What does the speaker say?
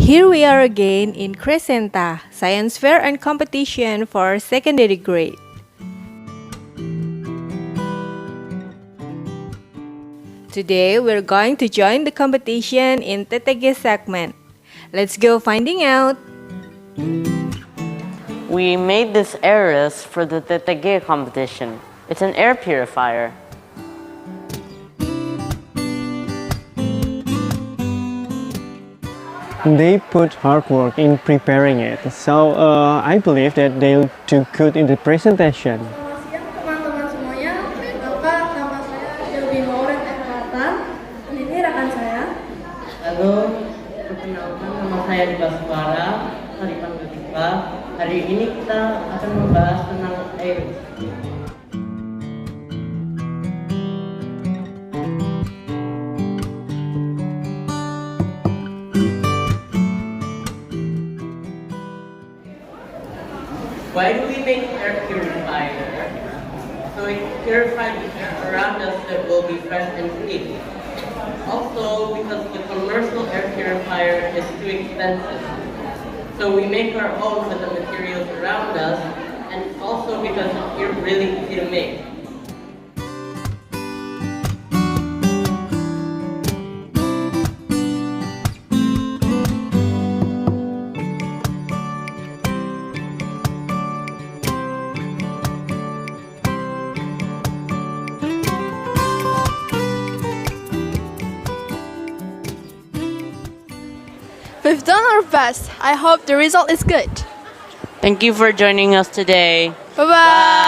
Here we are again in CRESCENTA, Science Fair and Competition for secondary grade. Today we're going to join the competition in TTG segment. Let's go finding out! We made this Airus for the TTG competition. It's an air purifier. They put hard work in preparing it, so I believe that they'll do good in the presentation. Selamat siang teman-teman semuanya. Bapak, nama saya Dewi Lauren Erlatan. Dan ini rekan saya. Halo, perkenalkan nama saya JUARA, hari kedua. Hari ini kita akan membahas tentang Airus. Why do we make air purifier? So it purifies the air around us that will be fresh and clean. Also, because the commercial air purifier is too expensive. So we make our own with the materials around us, and also because it's really easy to make. We've done our best. I hope the result is good. Thank you for joining us today. Bye-bye.